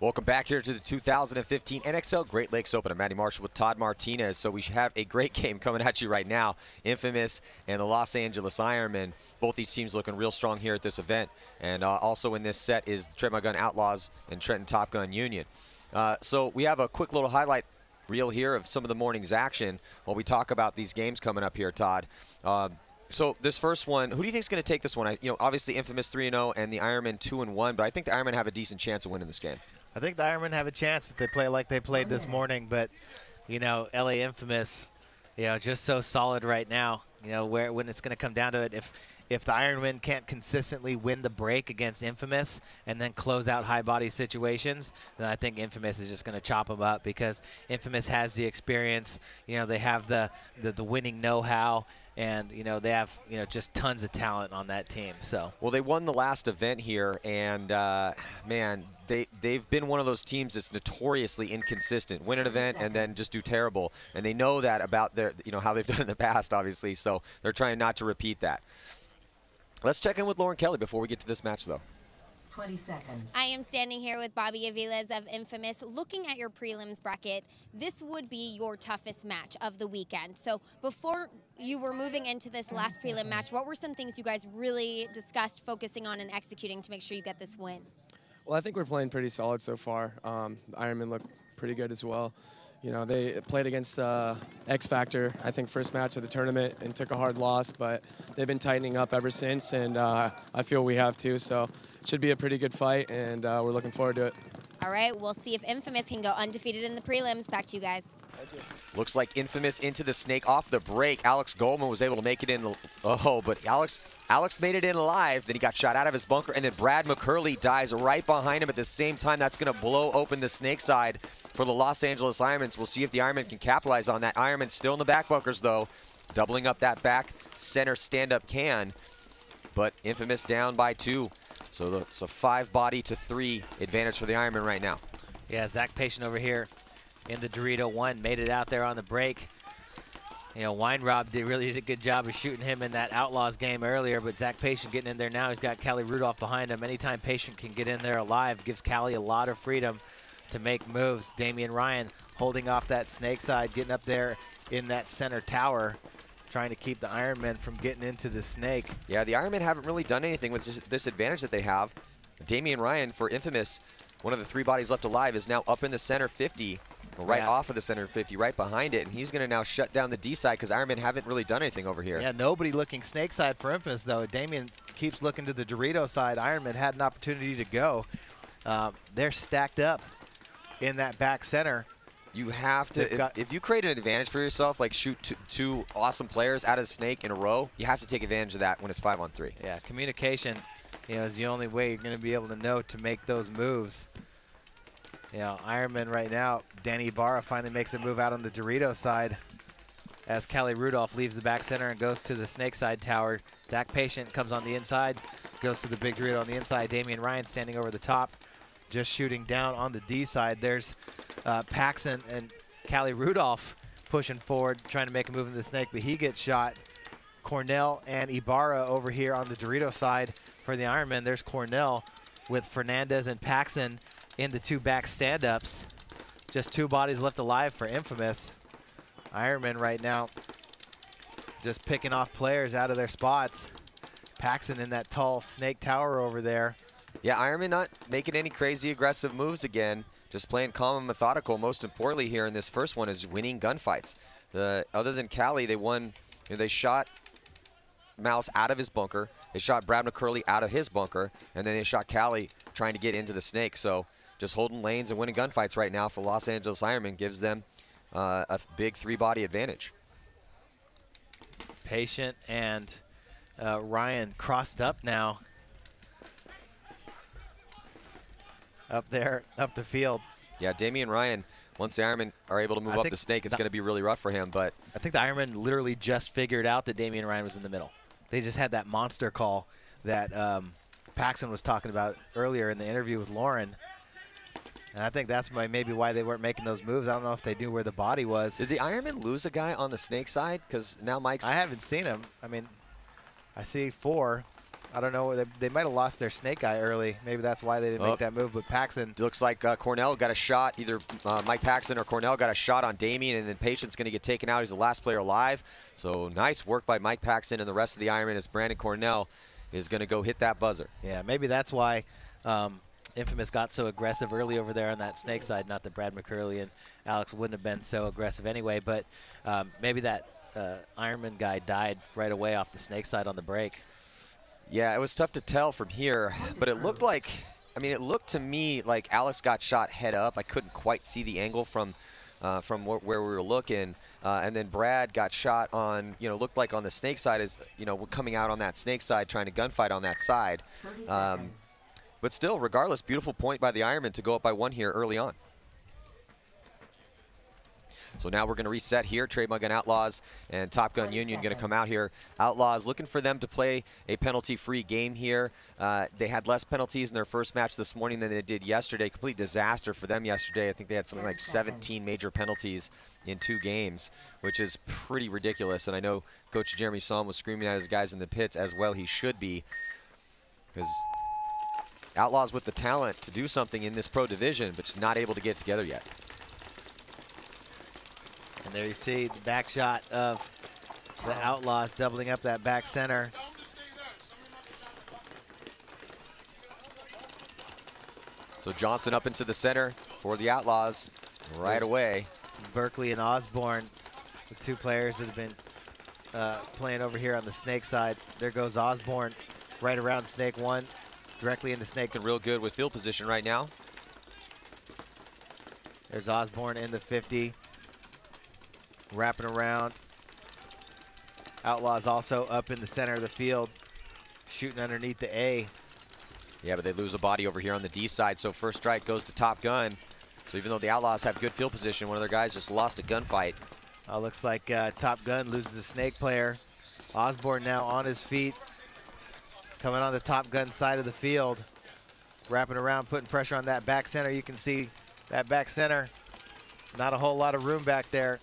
Welcome back here to the 2015 NXL Great Lakes Open. I'm Matty Marshall with Todd Martinez. So we have a great game coming at you right now. Infamous and the Los Angeles Ironmen. Both these teams looking real strong here at this event. And also in this set is the Gun Outlaws and Trenton Top Gun Union. So we have a quick little highlight reel here of some of the morning's action while we talk about these games coming up here, Todd. So this first one, who do you think is going to take this one? Obviously Infamous 3-0 and the Ironmen 2-1, but I think the Ironmen have a decent chance of winning this game. I think the Ironmen have a chance if they play like they played this morning, but LA Infamous, just so solid right now. When it's going to come down to it, if the Ironmen can't consistently win the break against Infamous and then close out high body situations, then I think Infamous is just going to chop them up, because Infamous has the experience. They have the winning know-how. And they have just tons of talent on that team. So well, they won the last event here, and man, they've been one of those teams that's notoriously inconsistent. Win an event and then just do terrible, and they know that about their how they've done in the past, obviously. So they're trying not to repeat that. Let's check in with Lauren Kelly before we get to this match, though. 20 seconds. I am standing here with Bobby Aviles of Infamous. Looking at your prelims bracket, this would be your toughest match of the weekend. So before you were moving into this last prelim match, what were some things you guys really discussed focusing on and executing to make sure you get this win? Well, I think we're playing pretty solid so far. The Ironmen look pretty good as well. They played against X Factor, I think, first match of the tournament and took a hard loss, but they've been tightening up ever since, and I feel we have too. So it should be a pretty good fight, and we're looking forward to it. All right, we'll see if Infamous can go undefeated in the prelims. Back to you guys. Looks like Infamous into the snake off the break. Alex Goldman was able to make it in. But Alex made it in alive. Then he got shot out of his bunker, and then Brad McCurley dies right behind him at the same time. That's going to blow open the snake side for the Los Angeles Ironmen. We'll see if the Ironmen can capitalize on that. Ironmen still in the back bunkers, though, doubling up that back center stand-up can. But Infamous down by 2. So it's a 5-body to 3 advantage for the Ironmen right now. Yeah, Zach Patient over here in the Dorito 1 made it out there on the break. Weinrob really did a good job of shooting him in that Outlaws game earlier, but Zach Patient getting in there now. He's got Callie Rudolph behind him. Anytime Patient can get in there alive, gives Callie a lot of freedom to make moves. Damian Ryan holding off that snake side, getting up there in that center tower, trying to keep the Ironmen from getting into the snake. Yeah, the Ironmen haven't really done anything with this advantage that they have. Damian Ryan for Infamous, one of the 3 bodies left alive, is now up in the center 50. Right off of the center 50, right behind it, and he's going to now shut down the D side because Ironmen haven't really done anything over here. Yeah, nobody looking snake side for Infamous, though. Damien keeps looking to the Dorito side. Ironmen had an opportunity to go. They're stacked up in that back center. You have to, if you create an advantage for yourself, like shoot two awesome players out of the snake in a row, you have to take advantage of that when it's 5-on-3. Yeah, communication is the only way you're going to be able to know to make those moves. Ironman right now, Danny Ibarra finally makes a move out on the Dorito side as Callie Rudolph leaves the back center and goes to the snake side tower. Zach Patient comes on the inside, goes to the big Dorito on the inside. Damian Ryan standing over the top, just shooting down on the D side. There's Paxson and Callie Rudolph pushing forward, trying to make a move in the snake, but he gets shot. Cornell and Ibarra over here on the Dorito side for the Ironman. There's Cornell with Fernandez and Paxson in the 2 back stand-ups. Just 2 bodies left alive for Infamous. Ironman right now just picking off players out of their spots. Paxson in that tall snake tower over there. Yeah, Ironman not making any crazy aggressive moves again. Just playing calm and methodical. Most importantly here in this first one is winning gunfights. Other than Callie, they won. They shot Mouse out of his bunker. They shot Brad McCurley out of his bunker, and then they shot Callie trying to get into the snake. So just holding lanes and winning gunfights right now for Los Angeles Ironmen gives them a big 3-body advantage. Patient and Ryan crossed up now. Up there, up the field. Yeah, Damian Ryan, once the Ironmen are able to move up the snake, it's going to be really rough for him. But I think the Ironmen literally just figured out that Damian Ryan was in the middle. They just had that monster call that Paxson was talking about earlier in the interview with Lauren. And I think that's maybe why they weren't making those moves. I don't know if they knew where the body was. Did the Ironmen lose a guy on the snake side? Because now Mike's... I haven't seen him. I mean, I see 4. I don't know. They might have lost their snake eye early. Maybe that's why they didn't make that move. But Paxson. Looks like Cornell got a shot. Either Mike Paxson or Cornell got a shot on Damien, and then Patient's going to get taken out. He's the last player alive. So nice work by Mike Paxson and the rest of the Ironmen as Brandon Cornell is going to go hit that buzzer. Yeah, maybe that's why Infamous got so aggressive early over there on that snake side. Not that Brad McCurley and Alex wouldn't have been so aggressive anyway, but maybe that Ironman guy died right away off the snake side on the break. Yeah, it was tough to tell from here, but it looked like, I mean, it looked to me like Alex got shot head up. I couldn't quite see the angle from where we were looking, and then Brad got shot on, looked like on the snake side, is, coming out on that snake side, trying to gunfight on that side. But still, regardless, beautiful point by the Ironmen to go up by 1 here early on. So now we're going to reset here. Trademark Gun Outlaws and Top Gun Union going to come out here. Outlaws looking for them to play a penalty-free game here. They had less penalties in their first match this morning than they did yesterday. Complete disaster for them yesterday. I think they had something like 17 major penalties in 2 games, which is pretty ridiculous. And I know Coach Jeremy Somm was screaming at his guys in the pits as well. He should be, because Outlaws with the talent to do something in this pro division, but just not able to get together yet. And there you see the back shot of the Outlaws doubling up that back center. So Johnson up into the center for the Outlaws right away. Berkeley and Osborne, the 2 players that have been playing over here on the snake side. There goes Osborne right around snake 1, directly into snake. Real good with field position right now. There's Osborne in the 50. Wrapping around. Outlaws also up in the center of the field, shooting underneath the A. Yeah, but they lose a body over here on the D side, so first strike goes to Top Gun. So even though the Outlaws have good field position, one of their guys just lost a gunfight. Looks like Top Gun loses a snake player. Osborne now on his feet, coming on the Top Gun side of the field, wrapping around, putting pressure on that back center. You can see that back center, not a whole lot of room back there.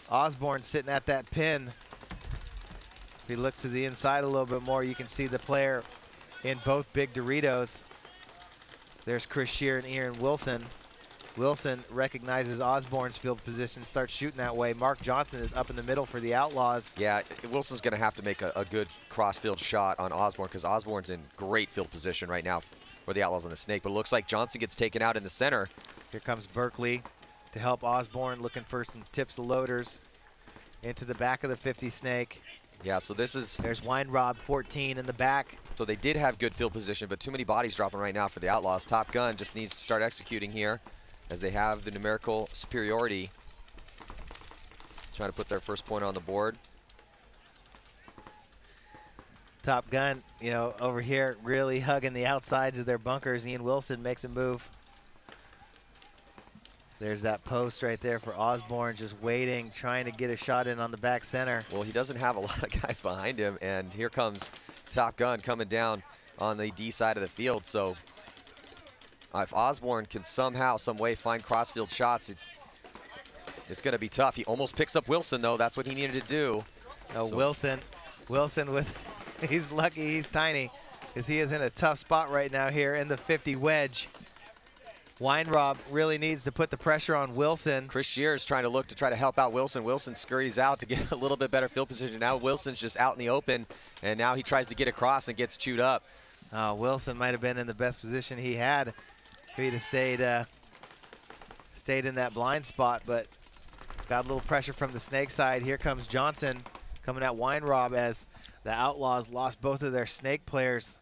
Osborne sitting at that pin. If he looks to the inside a little bit more, you can see the player in both big Doritos. There's Chris Shear and Ian Wilson. Wilson recognizes Osborne's field position, starts shooting that way. Mark Johnson is up in the middle for the Outlaws. Yeah, Wilson's going to have to make a good cross-field shot on Osborne, because Osborne's in great field position right now for the Outlaws on the snake. But it looks like Johnson gets taken out in the center. Here comes Berkeley to help Osborne, looking for some tips of loaders into the back of the 50 snake. Yeah, so this is... There's Weinrob, 14 in the back. So they did have good field position, but too many bodies dropping right now for the Outlaws. Top Gun just needs to start executing here, as they have the numerical superiority. Trying to put their first point on the board. Top Gun, over here really hugging the outsides of their bunkers. Ian Wilson makes a move. There's that post right there for Osborne, just waiting, trying to get a shot in on the back center. Well, he doesn't have a lot of guys behind him, and here comes Top Gun coming down on the D side of the field. So if Osborne can somehow, some way find crossfield shots, it's going to be tough. He almost picks up Wilson, though. That's what he needed to do. Oh, so Wilson with, he's lucky he's tiny, because he is in a tough spot right now here in the 50 wedge. Weinrob really needs to put the pressure on Wilson. Chris Shear is trying to try to help out Wilson. Wilson scurries out to get a little bit better field position. Now Wilson's just out in the open, and now he tries to get across and gets chewed up. Wilson might have been in the best position he had if he'd have stayed in that blind spot, but got a little pressure from the snake side. Here comes Johnson coming at Weinrob as the Outlaws lost both of their snake players.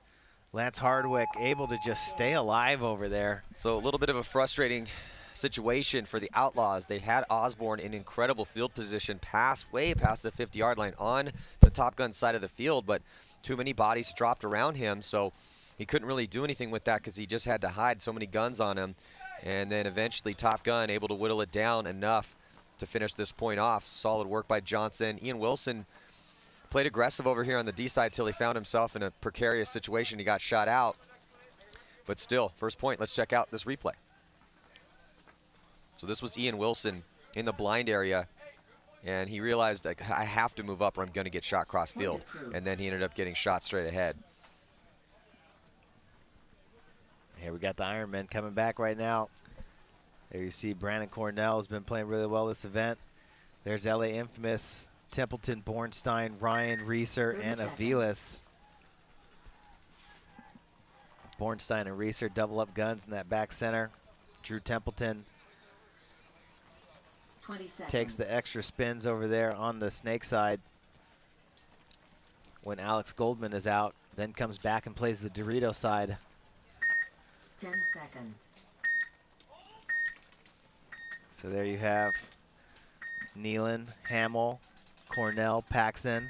Lance Hardwick able to just stay alive over there. So a little bit of a frustrating situation for the Outlaws. They had Osborne in incredible field position, way past the 50-yard line on the Top Gun side of the field, but too many bodies dropped around him, so he couldn't really do anything with that because he just had to hide so many guns on him. And then eventually Top Gun able to whittle it down enough to finish this point off. Solid work by Johnson. Ian Wilson played aggressive over here on the D side till he found himself in a precarious situation. He got shot out. But still, first point. Let's check out this replay. So this was Ian Wilson in the blind area, and he realized, like, I have to move up or I'm going to get shot cross field. And then he ended up getting shot straight ahead. Here we got the Ironmen coming back right now. There you see Brandon Cornell has been playing really well this event. There's LA Infamous, Templeton, Bornstein, Ryan, Reeser, and Aviles. Bornstein and Reeser double up guns in that back center. Drew Templeton 20 seconds. takes the extra spins over there on the snake side when Alex Goldman is out, then comes back and plays the Dorito side. 10 seconds. So there you have Nealon, Hamill, Cornell, Paxson.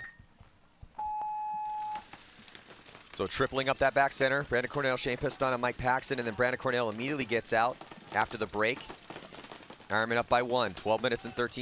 So tripling up that back center, Brandon Cornell, Shane Piston, and Mike Paxson, and then Brandon Cornell immediately gets out after the break. Ironman up by 1, 12 minutes and 13